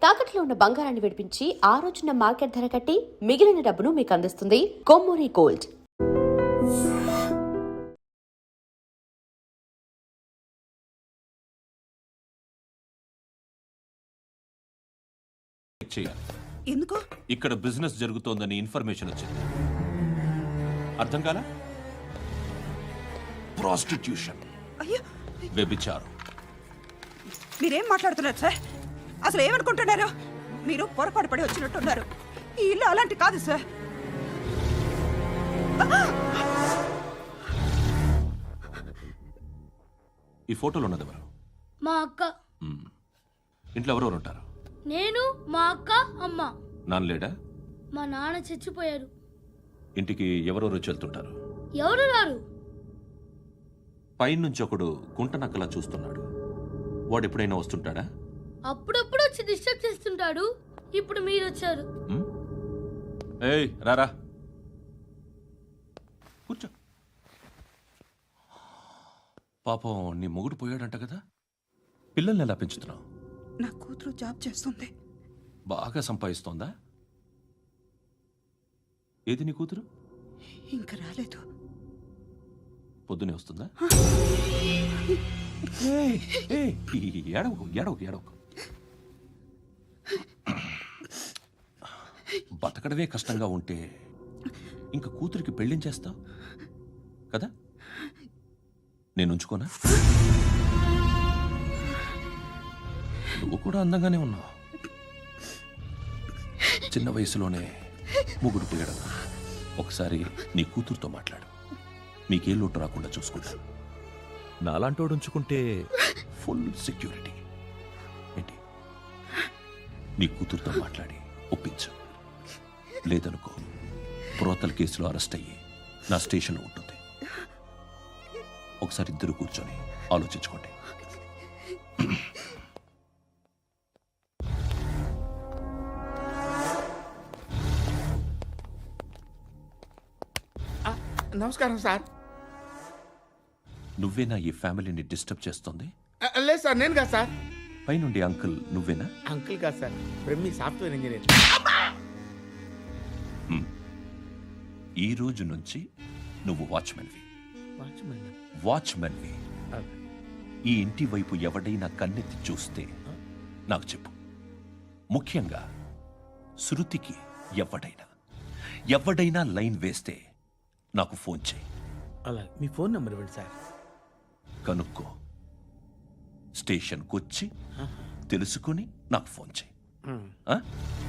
తాకట్లో ఉన్న బంగారాన్ని విడిపించి ఆ రోజున మార్కెట్ ధర కట్టి మిగిలిన డబ్బును మీకు అందిస్తుంది కొమ్మూరి గోల్డ్. ఎందుకు ఇక్కడ బిజినెస్ జరుగుతోందని ఇన్ఫర్మేషన్ వచ్చింది. అర్థం కాలా? ప్రాస్టిట్యూషన్, అయ్యో వ్యభిచారం. మీరేం మాట్లాడుతున్నారు సార్? అసలు ఏమనుకుంటున్నారు? మీరు పొరపాటు పడి వచ్చినట్టున్నారు. ఈ ఇల్లు అలాంటి కాదు సార్. ఈ ఫోటోలో ఉన్నది ఎవరు? మా అక్క. ఇంట్లో ఎవరెవరు ఉంటారు? నేను, మా అక్క, అమ్మ. నాన్న లేడా? మా నాన్న చచ్చిపోయారు. ఇంటికి ఎవరెవరు వచ్చి వెళ్తుంటారు? ఎవరు రారు. పైనుంచి ఒకడు గుంట నక్కలా చూస్తున్నాడు. వాడు ఎప్పుడైనా వస్తుంటాడా? అప్పుడప్పుడు వచ్చి డిస్టర్బ్ చేస్తుంటాడు. ఇప్పుడు మీరు వచ్చారు. ఏయ్ రారా, కూర్చో. పాపం నీ మొగుడు పోయాడంట కదా, పిల్లల్ని ఎలా పెంచుతున్నావు? నా కూతురు జాబ్ చేస్తుంది. బాగా సంపాదిస్తోందా? ఏది నీ కూతురు? ఇంకా రాలేదు. పొద్దునే వస్తుందా? ఏడవకు ఏడవకు ఏడవకు. బతకడమే కష్టంగా ఉంటే ఇంకా కూతురికి పెళ్ళించేస్తావు కదా? నేను ఉంచుకోనా? నువ్వు కూడా అందంగానే ఉన్నావు. చిన్న వయసులోనే ముగ్గురు పోయడం. ఒకసారి నీ కూతురుతో మాట్లాడు. మీకే లోటు రాకుండా చూసుకుంటాను. నాలాంటోడు ఉంచుకుంటే ఫుల్ సెక్యూరిటీ. ఏంటి? నీ కూతురుతో మాట్లాడి ఒప్పించు. లేదనుకో, ప్రోతల కేసులో అరెస్ట్ అయ్యి నా స్టేషన్లో ఉంటుంది. ఒకసారి ఇద్దరు కూర్చొని ఆలోచించుకోండి. నమస్కారం సార్. నువ్వేనా ఈ ఫ్యామిలీని డిస్టర్బ్ చేస్తుంది? లేదు సార్, నేను కాదు సార్. పైనుండి అంకుల్ నువ్వేనా? అంకుల్ కాదు సార్, బ్రహ్మి సాఫ్ట్వేర్ ఇంజనీర్. ఈ రోజు నుంచి నువ్వు వాచ్మెన్వి. ఈ ఇంటి వైపు ఎవడైనా కన్నెత్తి చూస్తే నాకు చెప్పు. ముఖ్యంగా శృతికి ఎవడైనా లైన్ వేస్తే నాకు ఫోన్ చేయి. అలా మీ ఫోన్ నెంబర్ ఇవ్వండి సార్. కనుక్కో, స్టేషన్కి వచ్చి తెలుసుకుని నాకు ఫోన్ చేయి.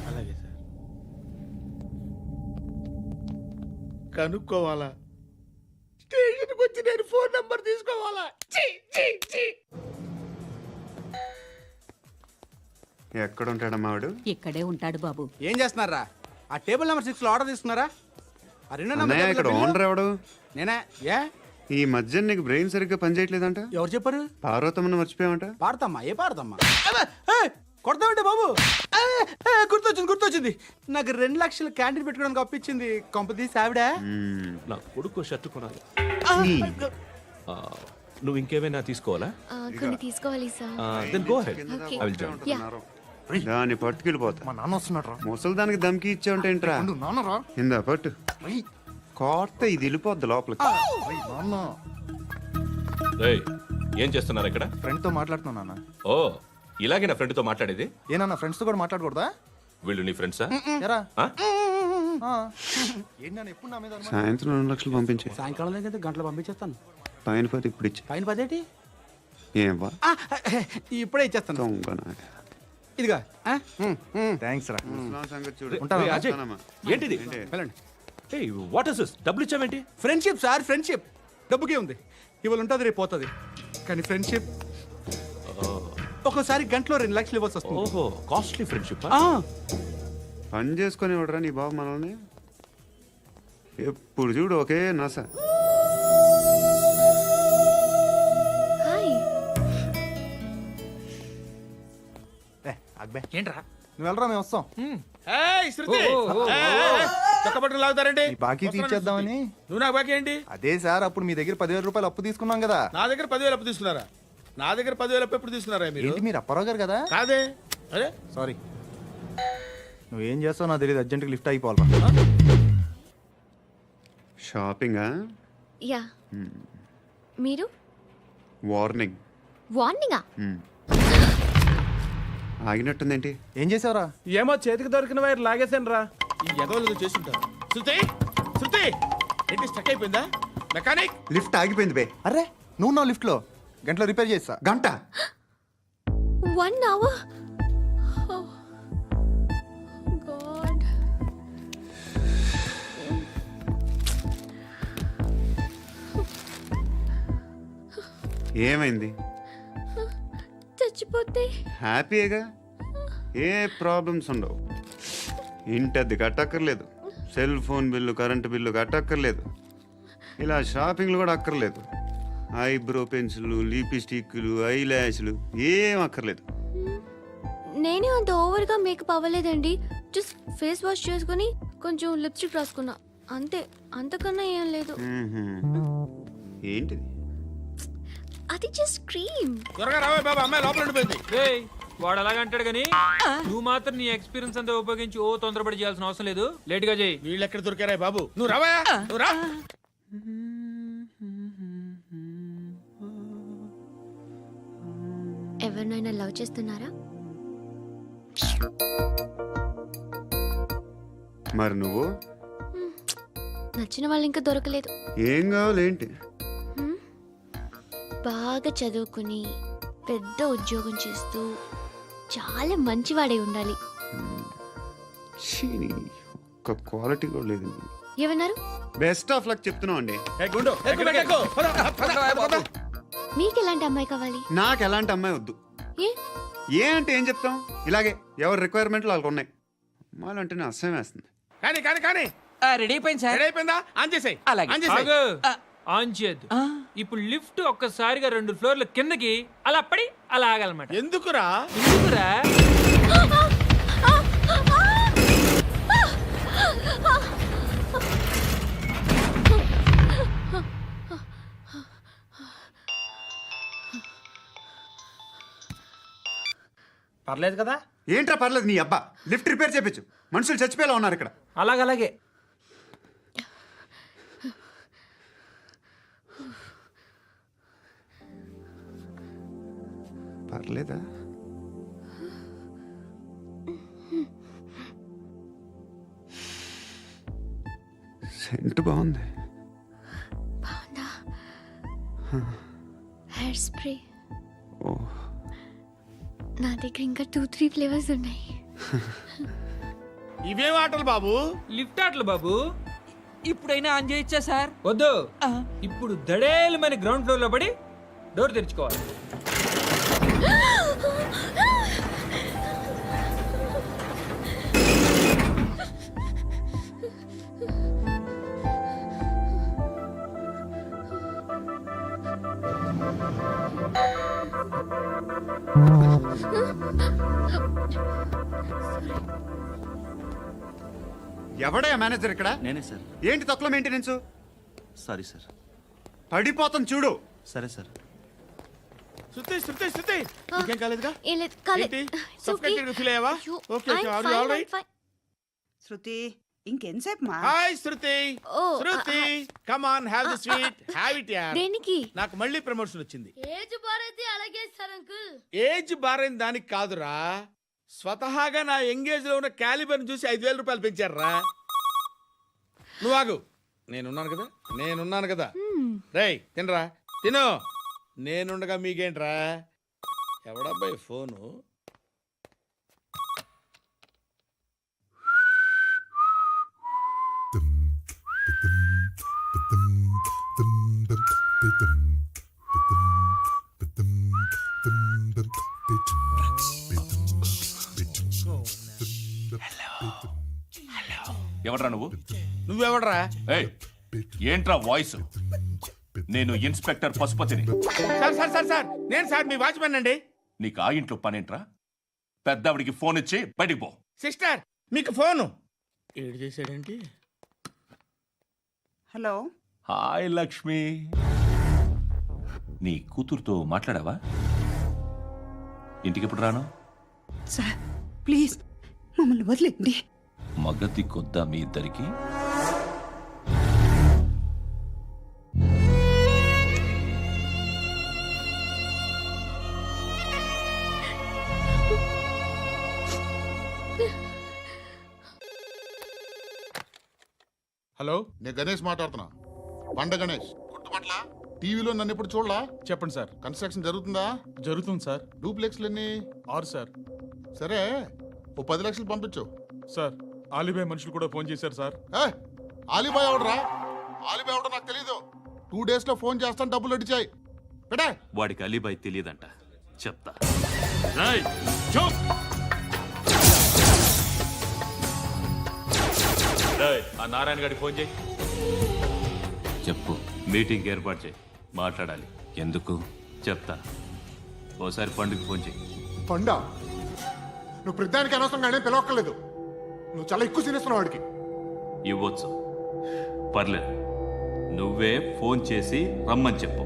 అలాగే సార్. కనుక్కోవాలా? స్టేషన్కి వచ్చి నేను ఫోన్ నెంబర్ తీసుకోవాలా? ఎక్కడ ఉంటాడమ్మా వాడు? ఇక్కడే ఉంటాడు బాబు. ఏం చేస్తున్నారా? ఆ టేబుల్ నెంబర్ 6 లో ఆర్డర్ తీసుకున్నారా? ఆ రెండో అన్నయ్య, ఇక్కడ ఓనర్ ఎవడు? నేనే. ఏ ఈ మధ్య నీకు బ్రెయిన్ సరిగ్గా పనిచేయట్లేదంట. ఎవరు చెప్పారు? పార్వతమ్మను మర్చిపోయామంట. పాడతామ్మా? ఏ పాడతామ్మా? కొడతామంటే బాబు. గుర్తొచ్చింది. నాకు 2 లక్షలు క్యాంటీన్ పెట్టుకోవడానికి అప్పించింది కొంపదీసి ఆవిడ. నా కొడుకు షర్ట్ కొనాలి. నువ్వు ఇంకేమైనా తీసుకోవాలా? కొన్ని తీసుకోవాలి sir. Then go ahead. I will join. దాన్ని పట్టుకెళ్ళిపోతా. మా నాన్న వస్తున్నాడు రా. ముసలి దానికి దమ్కి ఇచ్చావుంటే ఏంట్రా? నాన్నరా. ఇందా పట్టు. కోర్త ఇది వెళ్ళిపోద్ది లోపలికి. ఏయ్, ఏం చేస్తున్నారు ఇక్కడ? ఫ్రెండ్ తో మాట్లాడుతున్నా నాన్న. ఓ, ఇలాగే నా ఫ్రెండ్తో మాట్లాడేది? ఏనా ఫ్రెండ్స్ తో కూడా మాట్లాడకూడదా? వీళ్ళు నీ ఫ్రెండ్సా? ఎరా ఆ? ఏంటి నాన్న ఎప్పుడు నా మీద అనుమానం? సాయంత్రం 2 లక్షలు పంపించే. సాయంకాలం దగ్గర గంటలు పంపించేస్తాను. పైన 10 ఇప్పుడు ఇచ్చే. పైన 10 ఏంటి? ఏం వా ఇప్పుడే ఇచ్చేస్తాను. దొంగనా. ఇదిగా. థ్యాంక్స్ రా. ముసలాం సంగతి చూడు. ఉంటావా? ఏయ్, అజయ్, ఉంటానమ్మా. ఏంటిది? ఏంటి? వెళ్ళండి. ఏయ్, వాట్ ఇస్ దిస్? డబ్బులు ఇచ్చావేంటి? Friendship sir, friendship. డబ్బుకే ఉంది. ఇవాళ ఉంటుంది, రేపు పోతుంది. కానీ ఫ్రెండ్షిప్ ఒక్కోసారి గంటలో 2 లక్షలు ఇవ్వాల్సి వస్తుంది. ఓహో, కాస్ట్లీ ఫ్రెండ్షిప్. పని చేసుకొని ఇవ్వడరా నీ బాబు మనల్ని? ఎప్పుడు చూడు ఒకే నస. ఏంట్రా? నువ్వు వెళ్ళరా, మేము వస్తాం. చక్కబట్టలు లాగుతారండి. ఈ బాకీ తీర్చేద్దామని. నువ్వు నాకు బాకీ ఏంటి? అదే సార్, అప్పుడు మీ దగ్గర 10,000 రూపాయలు అప్పు తీసుకున్నాం కదా. నా దగ్గర 10,000 అప్పు తీసుకున్నారా? నా దగ్గర 10,000 అప్పు ఎప్పుడు తీసుకున్నారా మీరు? ఏంటి మీరు అప్పారావు గారు కదా? కాదే. అరే సారీ. నువ్వేం చేస్తావు నాకు తెలియదు, అర్జెంట్గా లిఫ్ట్ అయిపోవాలి. షాపింగా? యా మీరు వార్నింగ్. వార్నింగా? ఆగినట్టుందేంటి? ఏం చేసావురా? ఏమో చేతికి దొరికిన వైర్ లాగేసాను రా. ఈ ఎదవలు చేస్తుంటారు. శృతి శృతి ఏంటి స్టక్ అయిపోయిందా? మెకానిక్ లిఫ్ట్ ఆగిపోయింది బే. అరే నువ్వు నా లిఫ్ట్లో గంటలో రిపేర్ చేస్తా. గంట? 1 hour? Oh, God. ఏమైంది? చచ్చిపోతే హ్యాపీగా, ఏ ప్రాబ్లమ్స్ ఉండవు. ఇంటి అద్దె కట్టక్కర్లేదు, cell phone bill, current bill కట్టక్కర్లేదు, ఇలా షాపింగ్లు కూడా అక్కర్లేదు. ఐబ్రో పెన్సిల్లు, లిప్స్టిక్లు, ఐ ల్యాష్లు ఏం అక్కర్లేదు. నేనే అంత ఓవర్గా మేకప్ అవ్వలేదండి. జస్ట్ ఫేస్ వాష్ చేసుకుని కొంచెం లిప్స్టిక్ రాసుకున్నా అంతే, అంతకన్నా ఏం లేదు. ఏంటిది? అది జస్ట్ క్రీమ్. త్వరగా రావే బాబా, అమ్మాయి లోపల ఉండిపోయింది. వాడు అలాగంటాడు కానీ నువ్వు మాత్రం నీ ఎక్స్పీరియన్స్ అంతా ఉపయోగించి తొందరపడి చేయాల్సిన అవసరం లేదు. లేట్ గా చేయి. వీళ్ళు ఎక్కడ దొరికారా బాబు? నువ్వు రావా, నువ్వు రా. ఎవరినైనా లవ్ చేస్తున్నారా? మరి నువ్వు? నచ్చిన వాళ్ళు ఇంకా దొరకలేదు. ఏం కావాలి ఏంటి? బాగా చదువుకుని పెద్ద ఉద్యోగం చేస్తూ చాలా మంచివాడే ఉండాలి. ఒక్క క్వాలిటీ కూడా లేదు. ఏమన్నారు? బెస్ట్ ఆఫ్ లక్ చెప్తున్నావు అండి. గుండు ఎక్కు. పద. మీకు ఎలాంటి అమ్మాయి కావాలి? నాకు ఎలాంటి అమ్మాయి వద్దు. ఏ ఏ అంటే ఏం చెప్తాం, ఇలాగే ఎవరి రిక్వైర్మెంట్లు వాళ్ళకు ఉన్నాయి. అమ్మాయిలు అంటేనే అసహ్యం వేస్తుంది. కానీ రెడీ అయిపోయింది సార్. రెడీ అయిపోయిందా? ఆన్ చేసేయ్. ఆన్ చేసేయ్. ఆన్ చేయద్దు. ఇప్పుడు లిఫ్ట్ ఒక్కసారిగా 2 ఫ్లోర్ల కిందకి అలా పడి అలా ఆగాలన్నమాట. ఎందుకురా? ఎందుకురా? పర్లేదు కదా? ఏంట్రా పర్లేదు నీ అబ్బా. లిఫ్ట్ రిపేర్ చేయించు, మనుషులు చచ్చిపోయేలా ఉన్నారు ఇక్కడ. అలాగే పర్లేదా? సెంట్ బాగుంది. బాగుందా? Hair spray. ఓ, నా దగ్గర ఇంకా 2-3 ఫ్లేవర్స్ ఉన్నాయి. ఇవేం ఆటలు బాబు? లిఫ్ట్ ఆటలు బాబు. ఇప్పుడైనా ఆన్ చేయొచ్చా సార్? వద్దు. ఇప్పుడు దడేలు మన గ్రౌండ్ ఫ్లోర్ లో పడి డోర్ తెరుచుకోవాలి. ఎవడే మేనేజర్ ఇక్కడ? నేనే సార్. ఏంటి తక్కువ మెయింటెనెన్స్? Sorry sir. పడిపోతాం చూడు. సరే సార్. శృతి నీకేం కాలేదుగా? ఏం లేదు, కాలేదు. ఏంటి? It's okay. Suffocated feel అయ్యావా? అయ్యో, Okay, I'm are you fine, all right? I'm fine. శృతి ఇంకెంతసేపు మా? Hi Shruti. Oh, Shruti come on, have the sweet, have it యార్. దేనికి? నాకు మళ్ళీ ప్రమోషన్ వచ్చింది. ఏజ్ బారైతే అలాగే సార్ అంకుల్. ఏజ్ బారైన దానికి కాదురా, స్వతహాగా నా ఎంగేజ్ లో ఉన్న క్యాలిబర్ చూసి 5,000 రూపాయలు పెంచారా. నువ్వు ఆగు, నేనున్నాను కదా. రేయ్ తినరా, తిను. నేనుండగా మీకేంట్రా? ఎవడబ్బాయి ఫోను? ఎవడ్రా నువ్వు? నువ్వెవడరా? ఏయ్, ఏంట్రా వాయిస్? నేను ఇన్స్పెక్టర్ పశుపతిని. సార్ నేను సార్ మీ వాచ్మెన్ అండి. నీకు ఆ ఇంట్లో పనేంట్రా? పెద్దవిడికి ఫోన్ ఇచ్చి బయటికి పో. సిస్టర్ మీకు ఫోను. ఏడు చేశాడేంటి? హలో. హాయ్ లక్ష్మి. నీ కూతురుతో మాట్లాడావా? ఇంటికి ఎప్పుడు రాను? సార్ ప్లీజ్ మా మమ్మల్ని వదిలేండి. మగతి కొద్దా మీ ఇద్దరికి? హలో, నేను గణేష్ మాట్లాడుతున్నా. బండ గణేష్ గుర్తుపట్ల టీవీలో నన్ను ఎప్పుడు చూడలా? చెప్పండి సార్. కన్స్ట్రక్షన్ జరుగుతుందా? జరుగుతుంది సార్. డూప్లెక్స్లు ఎన్ని? 6 సార్. సరే, ఓ 10 లక్షలు పంపించు. సార్, ఆలిబాయ్ మనుషులు కూడా ఫోన్ చేశారు సార్. ఆలిబాయ్ ఎవడరా? ఆలిబాయ్ ఎవడో నాకు తెలీదు. 2 days లో ఫోన్ చేస్తాను, డబ్బులు అడిచాయి పెడే. వాడికి అలీబాయ్ తెలియదంట, చెప్తా. రేయ్, చూప్. రేయ్, ఆ నారాయణ గారికి ఫోన్ చేయి. చెప్పు. మీటింగ్ ఏర్పాటు చేయి, మాట్లాడాలి. ఎందుకు చెప్తా. ఓసారి పండుగ ఫోన్ చేయి. పండా, నువ్వు ప్రతిదానికి అనవసరంగానే పిలవక్కర్లేదు. నువ్వు చాలా ఎక్కువ సీనిస్తున్నావు వాడికి. ఇవ్వచ్చు, పర్లేదు. నువ్వే ఫోన్ చేసి రమ్మని చెప్పు.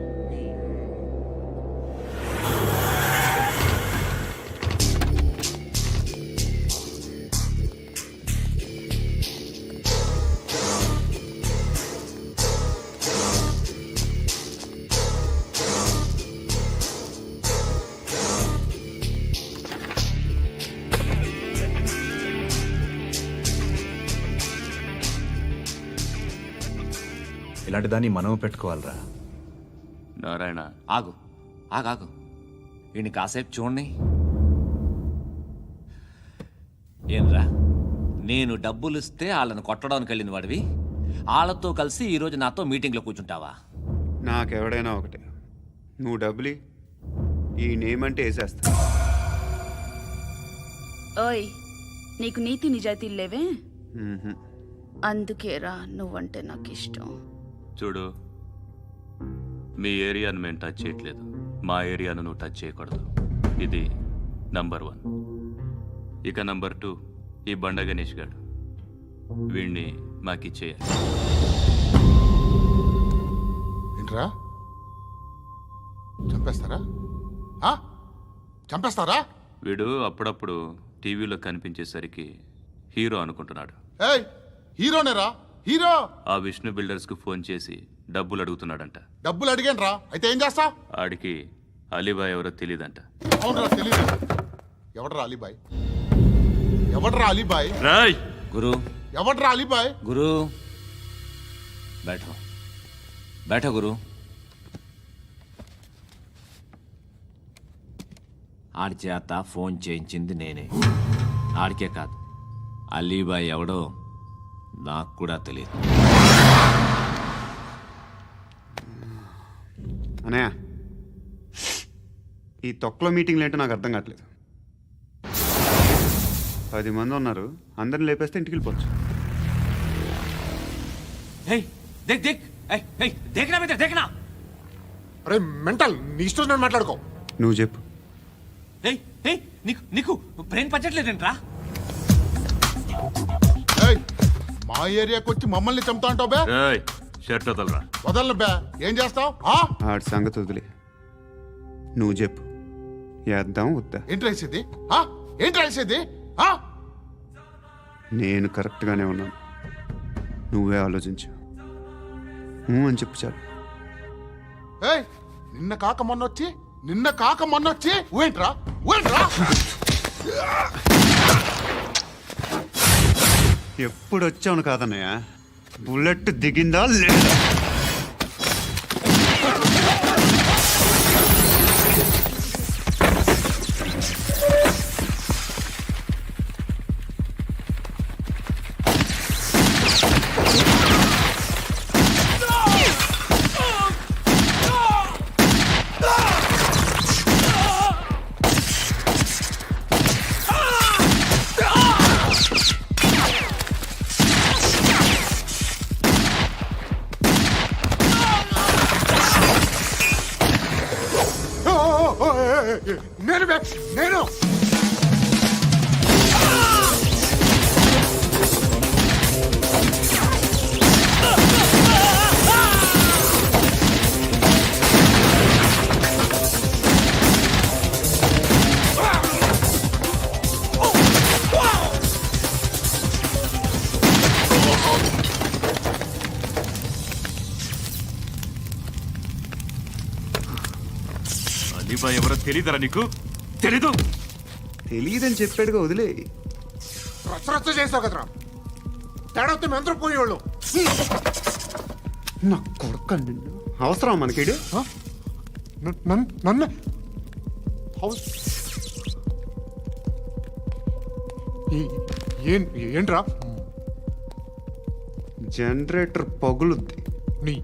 ఇలాంటి దాన్ని మనం పెట్టుకోవాలరా. నారాయణ, ఆగు ఆగాగు, వీడిని కాసేపు చూడండి. ఏంరా, నేను డబ్బులు ఇస్తే వాళ్ళని కొట్టడానికి వెళ్ళిన వాడివి, వాళ్ళతో కలిసి ఈరోజు నాతో మీటింగ్లో కూర్చుంటావా? నాకెవడైనా ఒకటే. నువ్వు డబ్బులి, ఈ నేమ్ అంటే వేసేస్తా. ఓయ్, నీకు నీతి నిజాయితీలు లేవే, మ్మ్హ్మ్. అందుకేరా నువ్వంటే నాకు ఇష్టం. చూడు, మీ ఏరియాను మేము టచ్ చేయట్లేదు, మా ఏరియాను నువ్వు టచ్ చేయకూడదు. ఇది నంబర్ 1. ఇక నంబర్ 2, ఈ బండ గణేష్ గారు. వీణ్ణి మాకిచ్చేయాలి. ఏంట్రా, చంపేస్తారా? చంపేస్తారా? వీడు అప్పుడప్పుడు టీవీలో కనిపించేసరికి హీరో అనుకుంటున్నాడు. ఏయ్, హీరోనేరా, హీరో. ఆ విష్ణు బిల్డర్స్కు ఫోన్ చేసి డబ్బులు అడుగుతున్నాడంట. డబ్బులు అడిగాను రా, అయితే ఏం చేస్తా? ఆడికి అలీబాయ్ ఎవరో తెలియదంట. అవునరా, తెలీదు. ఎవడరా అలీబాయ్? ఎవడరా అలీబాయ్? రాయ్ గురు, ఎవడరా అలీబాయ్? గురు బైఠో బైఠో గురు. ఆడి చేత ఫోన్ చేయించింది నేనే. ఆడికే కాదు, అలీబాయ్ ఎవడో నాకు కూడా తెలియదు. అనయ్య, ఈ తొక్కలో మీటింగ్లు ఏంటో నాకు అర్థం కావట్లేదు. 10 మంది ఉన్నారు, అందరిని లేపేస్తే ఇంటికి వెళ్ళిపోవచ్చు. దేఖనా అరే మెంటల్, నీ ఇష్టం నేను మాట్లాడుకో. నువ్వు చెప్పు. నీకు బ్రెయిన్ పచ్చట్లేదంట్రా? ఏయ్, మా ఏరియాకి వచ్చి మమ్మల్ని చంపుతా అంటావు బే? రాయ్, షర్ట్ వదలరా. వదలను బే. ఏం చేస్తావు? ఆడి సంగతి వదిలే, నువ్వు చెప్పు. వేద్దాం వద్దా? ఏంటి రాసేది? ఏంటి రాసేది? నేను కరెక్ట్గానే ఉన్నాను, నువ్వే ఆలోచించు. అని చెప్పు చాలు. ఏయ్, నిన్న కాక మొన్నొచ్చి ఊయంట్రా. ఎప్పుడు వచ్చావును కాదన్నయ్య, బుల్లెట్ దిగిందా లేదా? అలీబాయ్ ఎవరో తెలీదరా నీకు? తెలీదు? తెలియదని చెప్పాడుగా, వదిలే. రచ్చ చేసావు కదరా, తేడా వస్తే మెంతరం పోయేవాళ్ళు. నా కొడుకు అవసరం మనకిడు. నన్ను ఏంట్రా? జనరేటర్ పగులుద్ది. నీ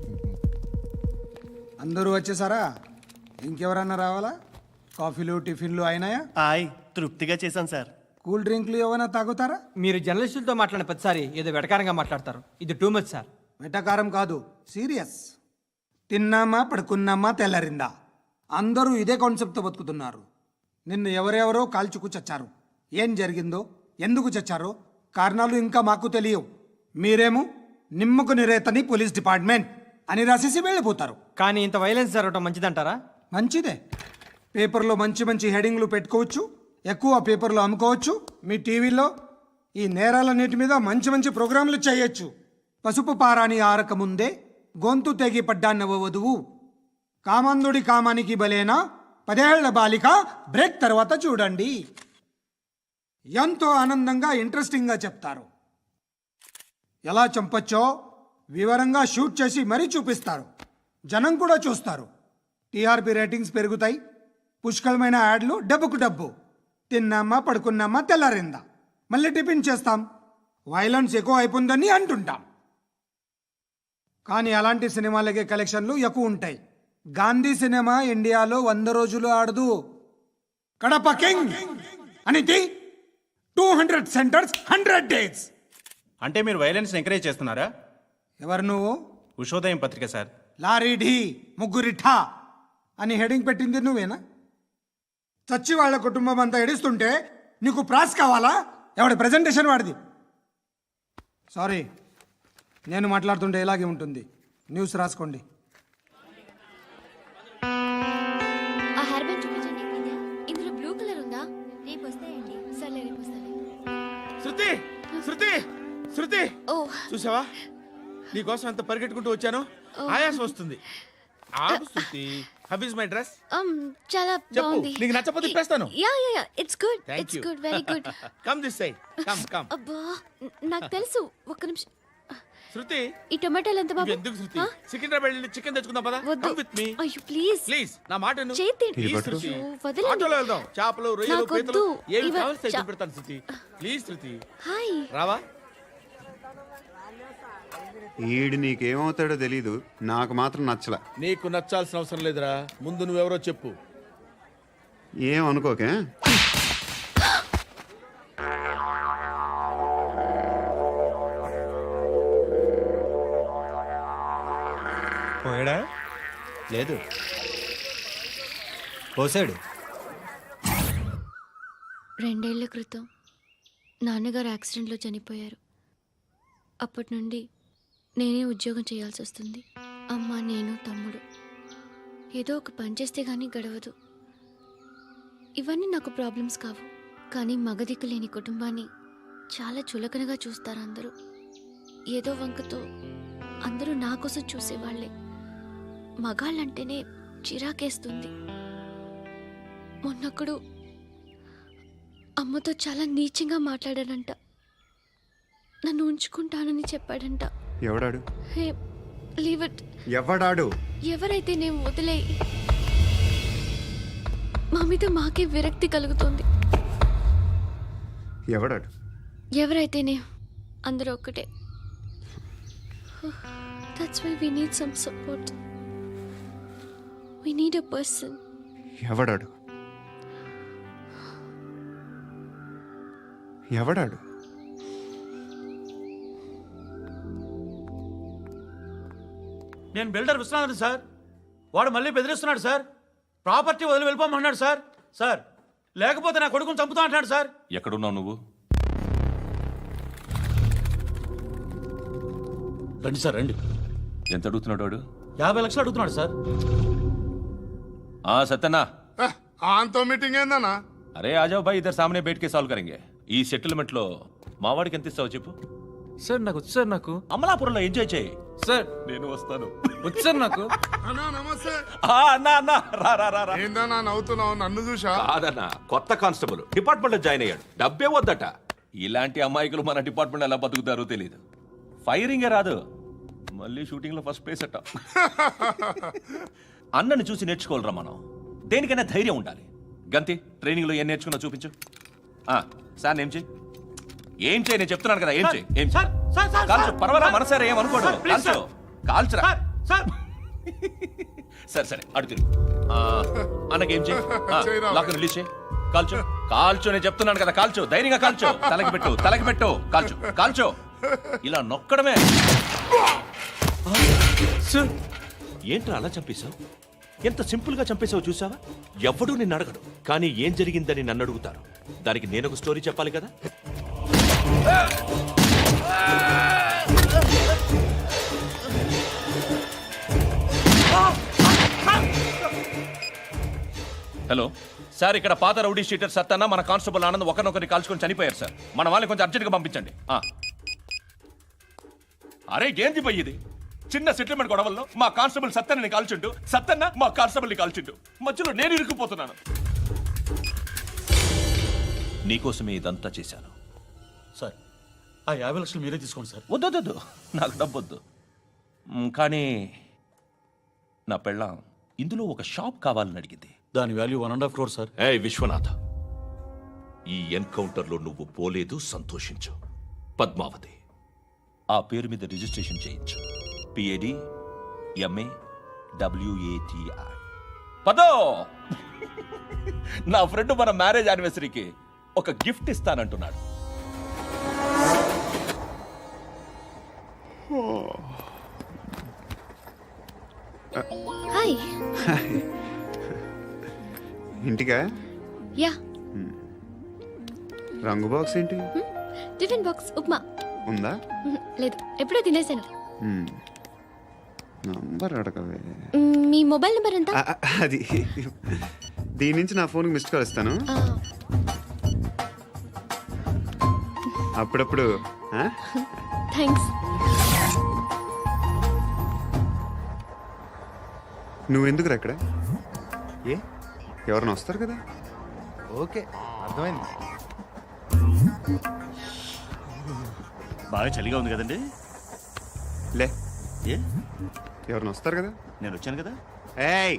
అందరూ వచ్చేసారా? ఇంకెవరన్నా రావాలా? కాఫీలు టిఫిన్లు అయినాయా? తృప్తిగా చేశాను సార్. కూల్ డ్రింక్లు ఏమైనా తాగుతారా? మీరు జర్నలిస్టులతో మాట్లాడిన ప్రతిసారి ఏదో వెటకారంగా మాట్లాడతారు. ఇది టూ మచ్ సార్. వెటకారం కాదు, సీరియస్. తిన్నామా పడుకున్నామా తెల్లరిందా, అందరూ ఇదే కాన్సెప్ట్తో బతుకుతున్నారు. నిన్ను ఎవరెవరో కాల్చుకు చచ్చారు. ఏం జరిగిందో, ఎందుకు చచ్చారో కారణాలు ఇంకా మాకు తెలియవు. మీరేమో నిమ్మకు నిరేతని పోలీస్ డిపార్ట్మెంట్ అని రాసేసి వెళ్ళిపోతారు. కానీ ఇంత వైలెన్స్ జరగటం మంచిదంటారా? మంచిదే. పేపర్లో మంచి మంచి హెడింగ్లు పెట్టుకోవచ్చు, ఎక్కువ పేపర్లు అమ్ముకోవచ్చు. మీ టీవీలో ఈ నేరాలన్నిటి మీద మంచి మంచి ప్రోగ్రాంలు చేయొచ్చు. పసుపు పారాని ఆరక ముందే గొంతు తెగి పడ్డాన్నవ వధువు, కామందుడి కామానికి బలేనా 10 ఏళ్ల బాలిక బ్రేక్ తర్వాత చూడండి. ఎంతో ఆనందంగా ఇంట్రెస్టింగ్గా చెప్తారు. ఎలా చంపచ్చో వివరంగా షూట్ చేసి మరీ చూపిస్తారు. జనం కూడా చూస్తారు. టీఆర్పీ రేటింగ్స్ పెరుగుతాయి. పుష్కలమైన యాడ్లు, డబ్బుకు డబ్బు. తిన్నామా పడుకున్నామా తెల్లారిందా, మళ్ళీ టిఫిన్ చేస్తాం. వైలెన్స్ ఎక్కువ అయిపోయిందని అంటుంటాం. కానీ అలాంటి సినిమాలకే కలెక్షన్లు ఎక్కువ ఉంటాయి. గాంధీ సినిమా ఇండియాలో 100 రోజులు ఆడదు. కడప కింగ్ అనితి 200 సెంటర్స్ 100 డేస్. అంటే మీరు వైలెన్స్ ఎంకరేజ్ చేస్తున్నారా? ఎవరు నువ్వు? ఉషోదయం పత్రిక సార్. లారీ ఢీ ముగ్గురిఠా అని హెడింగ్ పెట్టింది నువ్వేనా? చచ్చి వాళ్ళ కుటుంబం అంతా ఎడుస్తుంటే నీకు ప్రాస్ కావాలా? ఎవడి ప్రజెంటేషన్ వాడిది. సారీ, నేను మాట్లాడుతుంటే ఇలాగే ఉంటుంది. న్యూస్ రాసుకోండి. ఆ హెయిర్ బ్యాండ్ చూపించండి. ఇందులో బ్లూ కలర్ ఉందా? రేపు వస్తాయండి. సర్లే, రేపు వస్తాలే. శృతి శృతి శృతి, ఓ చూసావా నీకోసం ఎంత పరిగెట్టుకుంటూ వచ్చాను. ఆయాసం వస్తుంది. ఆగు Shruti. How is my dress? చాలా చెప్పు. బాగుంది. నీకు నచ్చకపోతే తిప్పేస్తాను. Yeah yeah yeah, it's good. Thank it's you. Good, very good. Come this side. Come come. అబ్బా, నాకు తెలుసు. ఒక్క నిమిషం. శృతి, ఈ టొమాటోలు ఎంత బాబు? ఎందుకు శృతి? సికింద్రాబాద్ వెళ్ళి చికెన్ తెచ్చుకుందాం పదా. వద్దు. Come with me. అయ్యో ప్లీజ్ ప్లీజ్ నా మాట విను. చేతి Please, శృతి. వదలండి. ఆటోలో వెళ్దాం. చేపలు, రొయ్యలు, నాకు పీతలు వద్దు. ఏమి ఇవ- కావాలి చా- పెడతాను శృతి. Please Shruti. హాయ్. రావా? ఈడు నీకేమవుతాడో తెలీదు, నాకు మాత్రం నచ్చలా. నీకు నచ్చాల్సిన అవసరం లేదురా. ముందు నువ్వెవరో చెప్పు. ఏం అనుకోకే. పోయాడా? లేదు, పోసాడు. 2 ఏళ్ల క్రితం నాన్నగారు యాక్సిడెంట్లో చనిపోయారు. అప్పటి నుండి నేనే ఉద్యోగం చేయాల్సి వస్తుంది. అమ్మ, నేను, తమ్ముడు ఏదో ఒక పని చేస్తే కానీ గడవదు. ఇవన్నీ నాకు ప్రాబ్లమ్స్ కావు. కానీ మగదిక్కు లేని కుటుంబాన్ని చాలా చులకనగా చూస్తారు అందరూ. ఏదో వంకతో అందరూ నా కోసం చూసేవాళ్లే. మగాళ్ళంటేనే చిరాకేస్తుంది. మొన్నొక్కడు అమ్మతో చాలా నీచంగా మాట్లాడాడంట. నన్ను ఉంచుకుంటానని చెప్పాడంట. ఎవడాడు? హే, లీవ్ ఇట్. ఎవడాడు? ఎవరైతే నేను వదిలే. మా మీద మాకే విరక్తి కలుగుతుంది. ఎవడాడు? ఎవరైతేనే అందరూ ఒక్కటే. That's why we need some support. We need a person. ఎవడాడు? ఎవడాడు? నేను బిల్డర్ విశ్వనాథన్ సార్. వాడు మళ్ళీ బెదిరిస్తున్నాడు సార్. ప్రాపర్టీ వదిలి వెళ్ళిపోమన్నాడు సార్. సార్, లేకపోతే నా కొడుకుని చంపుతా అంటున్నాడు సార్. ఎక్కడున్నావు నువ్వు? రండి సార్, రండి. ఎంత అడుగుతున్నాడు వాడు? 50 లక్షలు అడుగుతున్నాడు సార్. సత్యనా, ఆంతో మీటింగ్ ఏందన్నా? అరే ఆజావ్ భాయ్, ఇద్దరు సామనే బయటకే సాల్వ్ కరెంగే. ఈ సెటిల్మెంట్ లో మావాడికి ఎంత ఇస్తావు చెప్పు. సార్ నాకు వచ్చు సార్ నాకు అమలాపురంలో ఎంజాయ్ చేయి. సార్ నేను వస్తాను. వచ్చు సార్ నాకు. అన్నా నమస్తే. అన్నా అన్నా రా రా రా రా. ఏందన్నా నవ్వుతున్నావు? నన్ను చూసా? కాదన్న, కొత్త కానిస్టేబుల్ డిపార్ట్మెంట్ లో జాయిన్ అయ్యాడు. డబ్బే వద్దట. ఇలాంటి అమాయకులు మన డిపార్ట్మెంట్ ఎలా బతుకుతారో తెలియదు. ఫైరింగే రాదు, మళ్ళీ షూటింగ్ లో ఫస్ట్ ప్లేస్ అట్ట. అన్నని చూసి నేర్చుకోవాలరా మనం. దేనికైనా ధైర్యం ఉండాలి. గంతి, ట్రైనింగ్ లో ఏం నేర్చుకున్నా చూపించు. సార్ ఏం చేయి, ఏం చేయి, నేను చెప్తున్నాను కదా. ఏం చేయి, ఏం చేయి. కాల్చు, పర్వాలా, మనసారా ఏమనుకోడు. కాల్చు, కాల్చురా. సరే సరే, అడు తిరుగు. అన్నకేం చేయి, లాక్ రిలీజ్ చేయి. కాల్చు, కాల్చు, నేను చెప్తున్నాను కదా. కాల్చు, ధైర్యంగా కాల్చు. తలకి పెట్టు, తలకి పెట్టు. కాల్చు, కాల్చు. ఇలా నొక్కడమే. ఏంట్రా అలా చంపేశావు? ఎంత సింపుల్ గా చంపేశావు చూసావా? ఎవ్వడూ నిన్ను అడగడు, కానీ ఏం జరిగిందని నన్ను అడుగుతారు. దానికి నేను ఒక స్టోరీ చెప్పాలి కదా. హలో సార్, ఇక్కడ పాత రౌడీ షీటర్ సత్తన్న మన కానిస్టేబుల్ ఆనంద్ ఒకరినొకరిని కాల్చుకొని చనిపోయారు సార్. మన వాళ్ళని కొంచెం అర్జెంట్గా పంపించండి. అరే ఏంది పోయి ఇది? చిన్న సెటిల్మెంట్ గొడవల్లో మా కానిస్టేబుల్ సత్తన్నని కాల్చుంటూ, సత్తన్న మా కానిస్టేబుల్ని కాల్చుంటూ, మధ్యలో నేను ఇరుక్కుపోతున్నాను. నీకోసమే ఇదంతా చేశాను సార్. ఆ 50 లక్షలు మీరే తీసుకోండి సార్. వద్దొద్దు, నాకు డబ్బొద్దు. కానీ నా పెళ్ళాం ఇందులో ఒక షాప్ కావాలని అడిగింది. దాని వాల్యూ 1.5 crore సార్. ఏ విశ్వనాథ, ఈ ఎన్కౌంటర్లో నువ్వు పోలేదు, సంతోషించు. పద్మావతి ఆ పేరు మీద రిజిస్ట్రేషన్ చేయించు. PAD MA WATI. పదో, నా ఫ్రెండ్ మన మ్యారేజ్ యానివర్సరీకి ఒక గిఫ్ట్ ఇస్తానంటున్నాడు. హాయ్. ఇంటికా? యా. రంగు బాక్స్ ఏంటి? Tiffin box upma. ఉందా? లేదు, ఎప్పుడో తినేసాను. నంబర్ అడగవే. మీ మొబైల్ నెంబర్ ఎంత? అది దీని నుంచి నా ఫోన్కి మిస్డ్ కాల్ ఇస్తాను. అప్పుడప్పుడు. థ్యాంక్స్. నువ్వెందుకు అక్కడ? ఏ ఎవరైనా వస్తారు కదా. ఓకే, అర్థమైంది. బాగా చలిగా ఉంది కదండి. లే, ఏ ఎవరైనా వస్తారు కదా. నేను వచ్చాను కదా. ఏయ్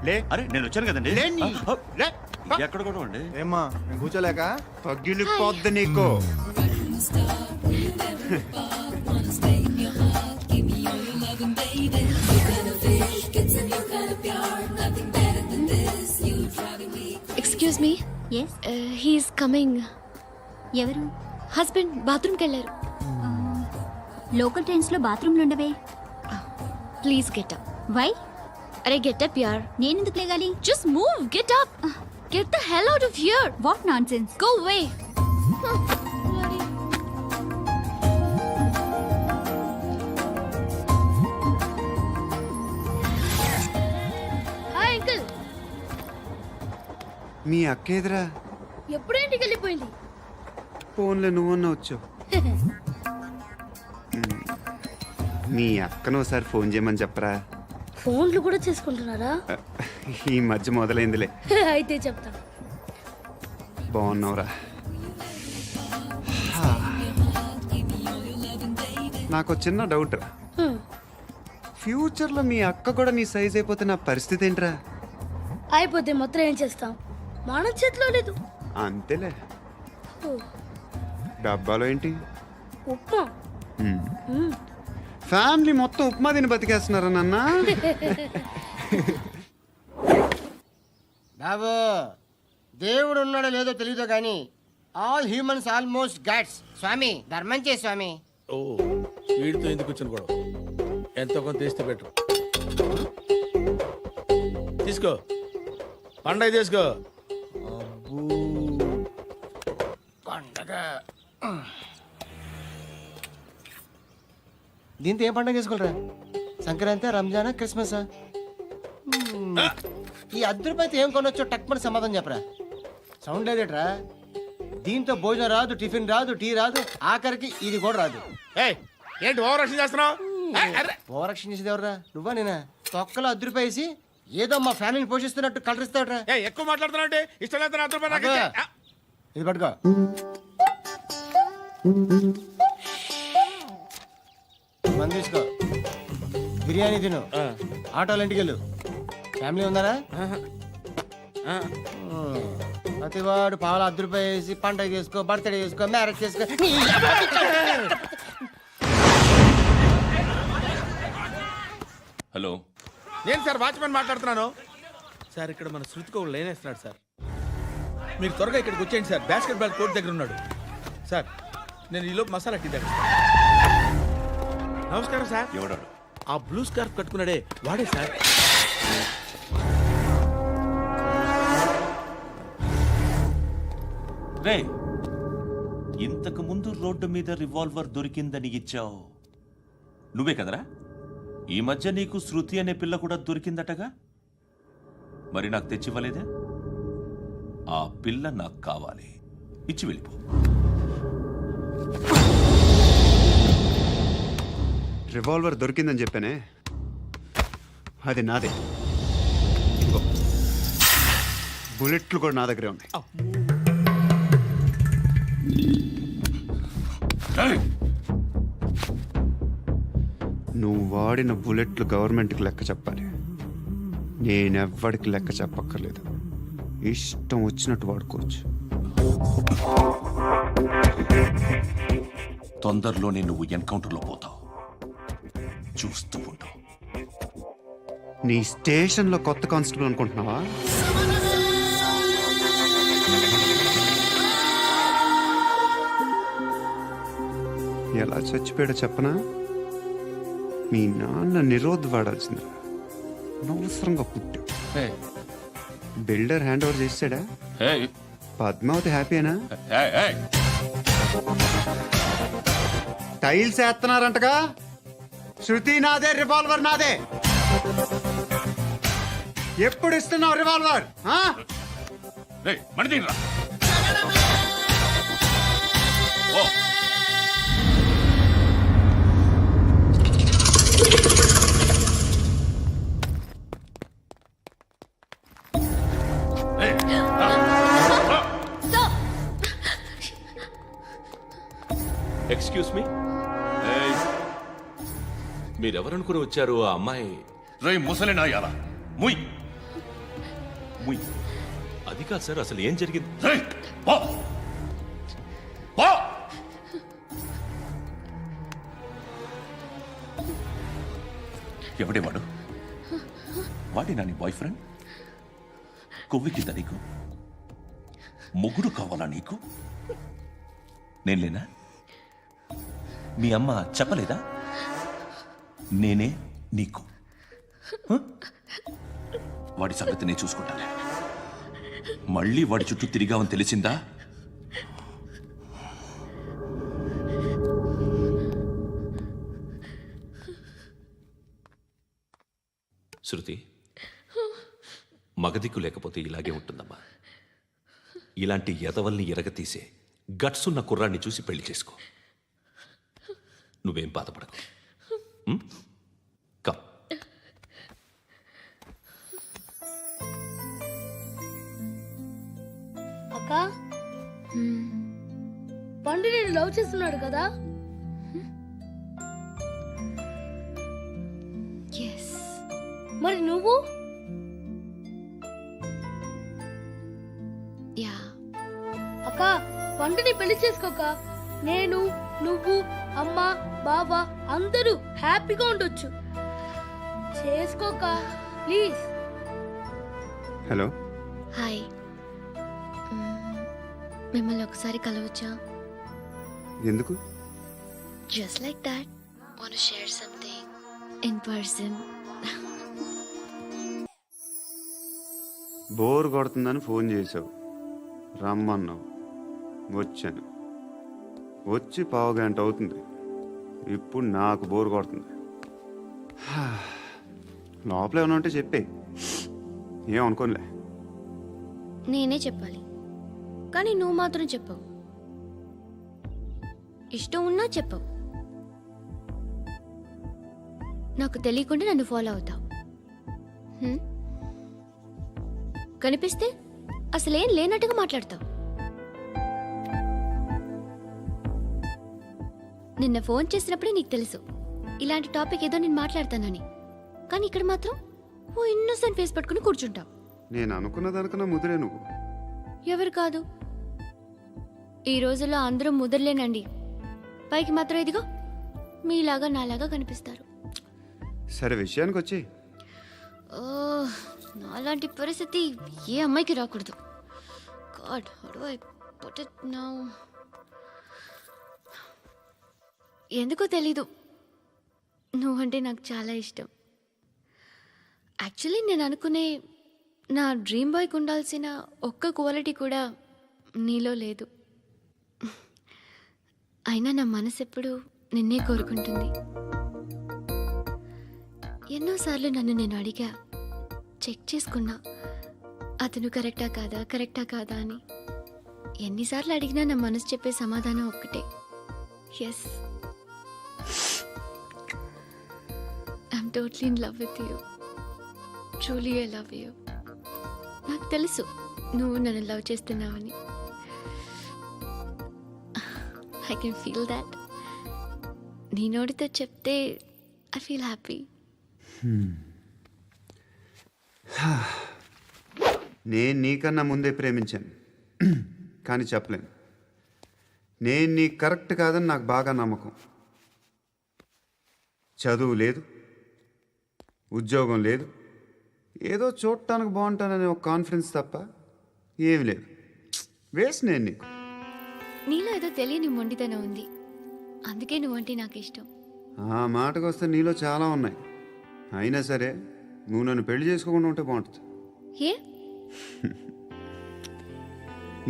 లే. అరే నేను వచ్చాను కదండి. లే. ఎక్కడ కూడా అండి. ఏమ్మా నేను కూర్చోలేక? పగిలిపోద్ది నీకు. Excuse me. Yes, he's coming. ఎవరు? హస్బెండ్ బాత్రూమ్కి వెళ్ళారు. లోకల్ ట్రైన్స్ లో బాత్రూమ్లు ఉండవే. Please get up. వై? అరే గెట్ అప్ యార్. నేనెందుకు లేగాలి? Just move, get up. Get the hell out of here. What nonsense. Go away. Hi uncle. మీ అక్క ఎదురా? ఎప్పుడు ఇంటికి వెళ్ళిపోయింది? ఫోన్లో నువ్వన్నా వచ్చావు. మీ అక్కను ఒకసారి ఫోన్ చేయమని చెప్పరా. ఫోన్లు కూడా చేసుకుంటున్నారా? ఈ మధ్య మొదలైందిలే. అయితే చెప్తా. బాగున్నావురా? నాకు చిన్న డౌట్. ఫ్యూచర్లో మీ అక్క కూడా నీ సైజ్ అయిపోతే నా పరిస్థితి ఏంట్రా? అయిపోతే మొత్తం ఏం చేస్తాం? మన చేతిలో లేదు. అంతేలే. డబ్బాలో ఏంటి? ఉప్మా. ఫ్యామిలీ మొత్తం ఉప్మా తిని బతికేస్తున్నారా నాన్న? బాబు, దేవుడు ఉన్నాడో లేదో తెలియదు కానీ ఆల్ హ్యూమన్స్ ఆల్మోస్ట్ గాడ్స్. స్వామి ధర్మం చే స్వామి. ఓ, వీడితో ఎందుకు వచ్చిన గొడవ? ఎంతో కొంత తీస్తే పెట్టు. తీసుకో, పండగ తీసుకో. పండగ. దీంతో ఏం పండగ చేసుకోలేరా? సంక్రాంతి, రంజానా, క్రిస్మసా? ఈ 10 రూపాయలతో ఏం కొనొచ్చో టక్మని సమాధానం చెప్పరా. సౌండ్ లేదేట్రా? దీంతో భోజనం రాదు, టిఫిన్ రాదు, టీ రాదు, ఆఖరికి ఇది కూడా రాదు. ఏయ్ ఏంటి ఓవర్ రక్షణ చేస్తున్నావు? ఓవరాక్షన్ చేసేది ఎవరా? నువ్వా నేనా? తొక్కలో అద్దరిపేసి ఏదో మా ఫ్యామిలీని పోషిస్తున్నట్టు కలరిస్తావుట్రా. ఎక్కువ మాట్లాడుతున్నావు అంటే ఇష్టం లేదు నా రూపాయలు నాకు ఇచ్చే. ఇది పట్టుకో. మంది తీసుకో, బిర్యానీ తిను, ఆటోలు ఇంటికి వెళ్ళు. ఫ్యామిలీ ఉందారా? ప్రతివాడు పావులు అద్దరిపేసి పండగ చేసుకో, బర్త్డే చేసుకో, మ్యారేజ్ చేసుకో. హలో, నేను సార్ వాచ్మెన్ మాట్లాడుతున్నాను సార్. ఇక్కడ మన శృతికో లేనేస్తున్నాడు సార్. మీరు త్వరగా ఇక్కడికి వచ్చేయండి సార్. బాస్కెట్ బాల్ కోర్ట్ దగ్గర ఉన్నాడు సార్. నేను ఈలోపు మసాలా టీ దగ్గర. నమస్కారం సార్. ఎవడాడు? ఆ బ్లూ స్కార్ఫ్ కట్టుకున్నాడే వాడే సార్. రే, ఇంతకు ముందు రోడ్డు మీద రివాల్వర్ దొరికిందని ఇచ్చావు నువ్వే కదరా? ఈ మధ్య నీకు శృతి అనే పిల్ల కూడా దొరికిందటగా? మరి నాకు తెచ్చివ్వలేదే? ఆ పిల్ల నాకు కావాలి, ఇచ్చి వెళ్ళిపో. రివాల్వర్ దొరికిందని చెప్పానే, అది నాదే. ఇదిగో, బుల్లెట్లు కూడా నా దగ్గరే ఉన్నాయి. నువ్వు వాడిన బుల్లెట్లు గవర్నమెంట్కి లెక్క చెప్పాలి. నేనెవ్వడికి లెక్క చెప్పక్కర్లేదు. ఇష్టం వచ్చినట్టు వాడుకోవచ్చు. తొందరలోనే నువ్వు ఎన్కౌంటర్లో పోతావు, చూస్తూ ఉంటావు. నీ స్టేషన్లో కొత్త కానిస్టేబుల్ అనుకుంటున్నావా? ఎలా చచ్చిపోయాడో చెప్పనా? మీ నాన్న నిరోధ్ వాడాల్సింది. అనవసరంగా పుట్టావు. బిల్డర్ హ్యాండ్ ఓవర్ చేసాడా? పద్మావతి హ్యాపీనా? టైల్స్ వేస్తున్నారంటగా. శృతి నాదే, రివాల్వర్ నాదే. ఎప్పుడు ఇస్తున్నావు రివాల్వర్? ఎక్స్క్యూజ్ మీ, మీరెవరనుకుని వచ్చారు? ఆ అమ్మాయి రై ముసలి నాయాల ముయ్ ముయ్. అది కాదు సార్, అసలు ఏం జరిగింది? ఎవడే వాడు? వాడేనా నీ బాయ్ ఫ్రెండ్? కొవ్వికిందా నీకు? మొగుడు కావాలా నీకు? నేను లేనా? మీ అమ్మ చెప్పలేదా నేనే నీకు? వాడి సంగతి నేను చూసుకుంటానే. మళ్ళీ వాడి చుట్టూ తిరిగావని తెలిసిందా? శృతి, మగదిక్కు లేకపోతే ఇలాగే ఉంటుందమ్మా. ఇలాంటి ఎదవల్ని ఎరగతీసే గట్స్ ఉన్న కుర్రాన్ని చూసి పెళ్లి చేసుకో. నువ్వేం బాధపడకు. కమ్. అక్క, పండు నేను లవ్ చేస్తున్నాడు కదా? మరి నువ్వు? అక్క, పండుని పెళ్లి చేసుకోక నేను, నువ్వు, అమ్మ, బావ అందరూ హ్యాపీగా ఉండొచ్చు. చేసుకోక ప్లీజ్. Hello, hi. మిమ్మల్ని ఒకసారి కలవచ్చా? ఎందుకు? Just like that. Want to share something in person. Bore కొడుతుందని ఫోన్ చేసావు, రమ్మన్నావు, వచ్చాను. వచ్చి పావు గంట అవుతుంది. ఇప్పుడు నాకు బోర్ కొడుతుంది. లోపల ఏమన్నా ఉంటే చెప్పే, ఏమనుకోనిలే. నేనే చెప్పాలి. కానీ నువ్వు మాత్రం చెప్పవు. ఇష్టం ఉన్నా చెప్పవు. నాకు తెలియకుండా నన్ను ఫాలో అవుతావు. హ్మ్? కనిపిస్తే అసలేం లేనట్టుగా మాట్లాడతావు. నిన్న ఫోన్ చేసినప్పుడే నీకు తెలుసు ఇలాంటి టాపిక్ ఏదో నేను మాట్లాడతానని. కానీ ఇక్కడ మాత్రం ఓ ఇన్నోసెంట్ ఫేస్ పట్టుకుని కూర్చుంటావు. నేను అనుకున్న దానికన్నా ముదిరే నువ్వు. ఎవరు కాదు, ఈ రోజుల్లో అందరూ ముదరలేనండి. పైకి మాత్రం ఇదిగో మీలాగా నాలాగా కనిపిస్తారు. సరే విషయానికి వచ్చి ఓ, నాలాంటి పరిస్థితి ఏ అమ్మాయికి రాకూడదు. God, how do I put it now? ఎందుకో తెలీదు, నువ్వంటే నాకు చాలా ఇష్టం. యాక్చువల్లీ నేను అనుకునే నా డ్రీమ్ బాయ్కి ఉండాల్సిన ఒక్క క్వాలిటీ కూడా నీలో లేదు. అయినా నా మనసు ఎప్పుడు నిన్నే కోరుకుంటుంది. ఎన్నోసార్లు నన్ను నేను అడిగా, చెక్ చేసుకున్నా అతను కరెక్టా కాదా అని. ఎన్నిసార్లు అడిగినా నా మనసు చెప్పే సమాధానం ఒక్కటే, yes, I'm totally in love with you. Truly I love you. నాకు తెలుసు నువ్వు నన్ను లవ్ చేస్తున్నావని. I can feel that. నీ నోటితో చెప్తే ఐ ఫీల్ హ్యాపీ. నేను నీకన్నా ముందే ప్రేమించాను, కానీ చెప్పలేను. నేను నీకు కరెక్ట్ కాదని నాకు బాగా నమ్మకం. చదువు లేదు, ఉద్యోగం లేదు, ఏదో చూడటానికి బాగుంటాననే ఒక కాన్ఫిడెన్స్ తప్ప ఏమి లేదు. వేస్ట్ నేను నీకు. నీలో ఏదో తెలియని మొండితనం ఉంది, అందుకే నువ్వంటే నాకు ఇష్టం. ఆ మాటకు వస్తే నీలో చాలా ఉన్నాయి. అయినా సరే నువ్వు నన్ను పెళ్లి చేసుకోకుండా ఉంటే బాగుంటుంది. ఏ?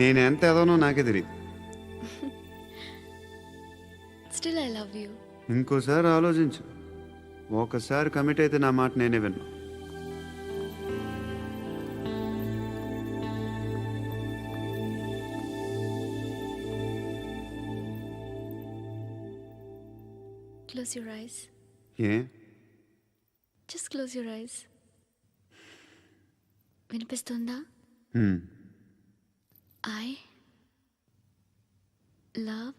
నేను ఎంత ఎదవనో నాకే తెలియదు. Still I love you. ఇంకోసారి ఆలోచించు. ఒకసారి కమిట్ అయితే నా మాట నేనే విన్నా. Close your eyes. A? Just close your eyes. వినిపిస్తుందా? I love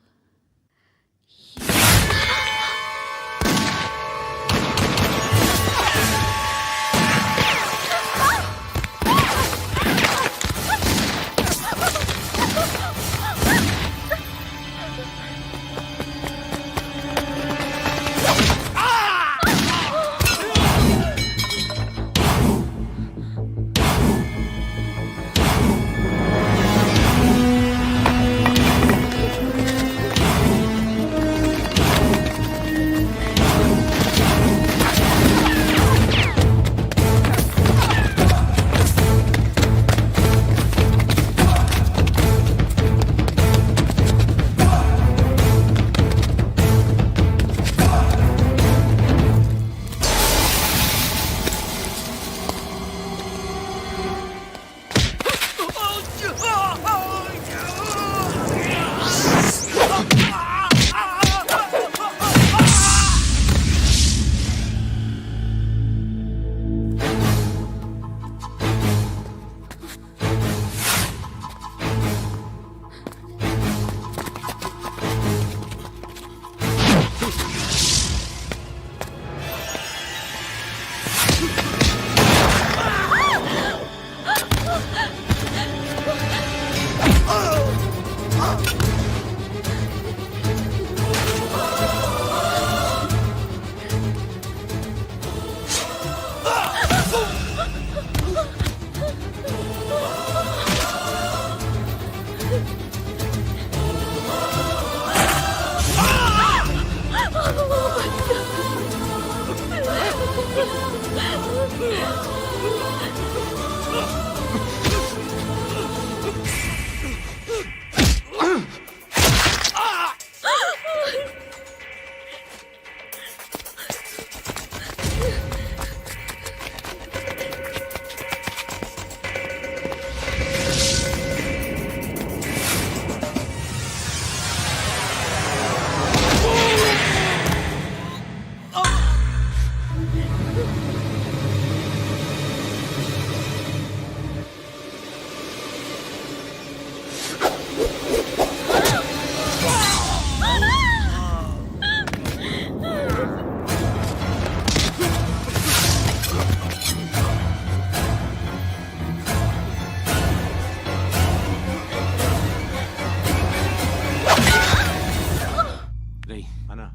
అన్నా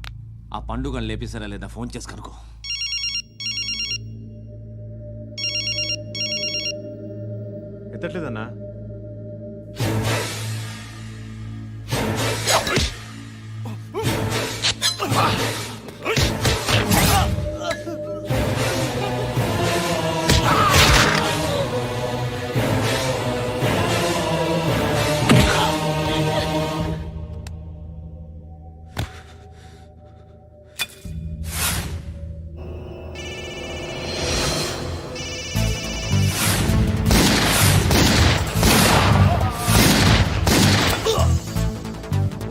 ఆ పండుగను లేపేసారా లేదా ఫోన్ చేసి కనుకో. ఎత్తట్లేదన్నా.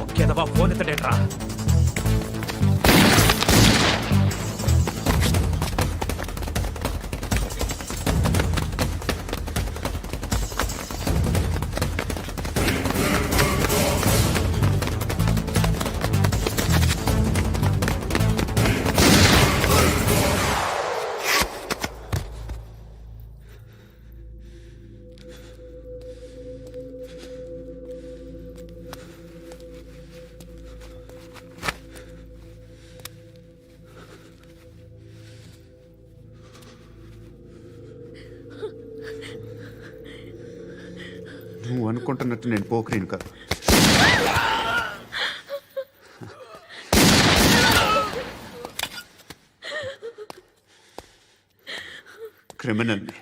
ఒకేదవా ఫోన్ ఎత్తడేట్రా. నువ్వు అనుకుంటున్నట్టు నేను పోకరీను కదా. క్రిమినల్ని.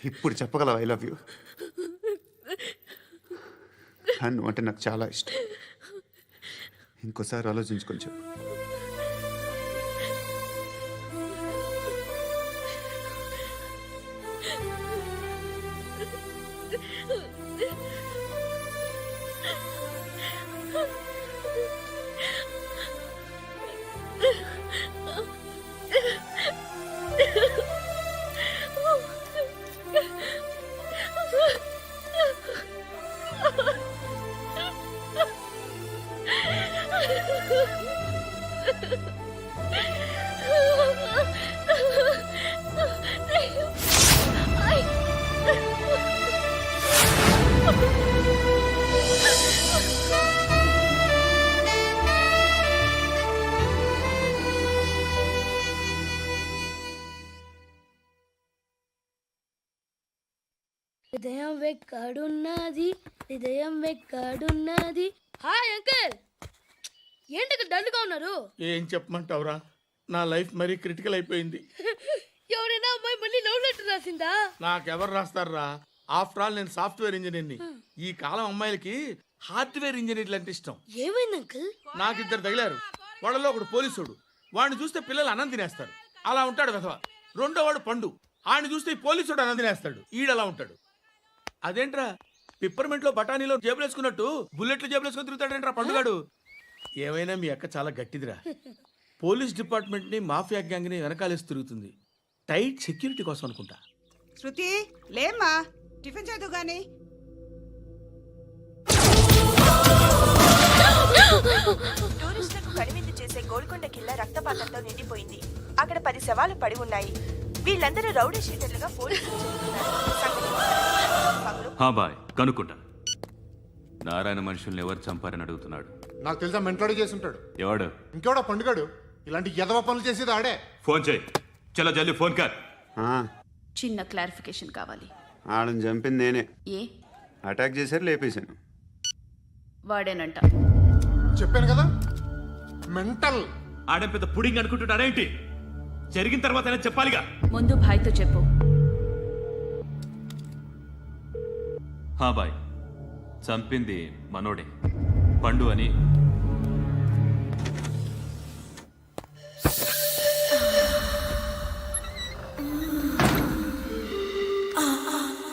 ఇప్పుడు చెప్పగలవా ఐ లవ్ యూ? నువ్వు అంటే నాకు చాలా ఇష్టం. ఇంకోసారి ఆలోచించుకొని చెప్పు. హృదయం వెక్కడున్నది, హృదయం వెక్కడున్నది. హాయ్ అంకుల్, ఏంటి డల్గా ఉన్నారు? ఏం చెప్పమంటావురా, నా లైఫ్ మరీ క్రిటికల్ అయిపోయింది. ఎవరైనా అమ్మాయి మళ్ళీ లవ్ లెటర్ రాసిందా? నాకెవరు రాస్తారా? ఆఫ్టర్ ఆల్ నేను సాఫ్ట్వేర్ ఇంజనీర్ని. ఈ కాలం అమ్మాయిలకి హార్డ్వేర్ ఇంజనీర్లు అంటే ఇష్టం. ఏమైంది అంకుల్? నాకు ఇద్దరు తగిలారు. వాళ్ళలో ఒకడు పోలీసుడు. వాడిని చూస్తే పిల్లలు అన్నం తినేస్తారు, అలా ఉంటాడు వెధవ. రెండో వాడు పండు. ఆయన చూస్తే ఈ పోలీసుడు అన్నం తినేస్తాడు, ఈడలా ఉంటాడు. అదేంట్రా పిప్పర్మెంట్ లో బఠానీలో జేబులు వేసుకున్నట్టు బుల్లెట్లు జేబులు వేసుకుని తిరుగుతాడేంట్రా పండుగాడు. ఏమైనా మీ అక్క చాలా గట్టిదిరా. పోలీస్ డిపార్ట్మెంట్ ని మాఫియా గ్యాంగ్ ని వెనకాలేసి తిరుగుతుంది. టైట్ సెక్యూరిటీ కోసం అనుకుంటా. శృతి లేమ్మా, టిఫిన్ చేద్దు గాని. టూరిస్టులకు కనువిందు చేసే గోల్కొండ కిల్లా రక్తపాతంతో నిండిపోయింది. అక్కడ 10 శవాలు పడి ఉన్నాయి. వీళ్ళందరూ రౌడీ షీటర్లుగా పోలీసులు బాయ్ కనుక్కుంటా. నారాయణ మనుషుల్ని ఎవరు చంపారని అడుగుతున్నాడు. నాకు తెలుసా మెంటోడి చేసి ఉంటాడు. ఎవడు? ఇంకెవడా పండుగాడు. ఇలాంటి ఎదవ పనులు చేసేది ఆడే. ఫోన్ చేయి. చలో జల్దీ ఫోన్ కర్. చిన్న క్లారిఫికేషన్ కావాలి. ఆడని చంపింది నేనే. ఏ? అటాక్ చేశారు, లేపేశాను. వాడేనంట. చెప్పాను కదా మెంటల్. ఆడే పెద్ద పుడింగ్ అనుకుంటున్నాడేంటి? జరిగిన తర్వాత చెప్పాలిగా. ముందు భాయ్తో చెప్పు. బాయ్ చంపింది మనోడే, పండు అని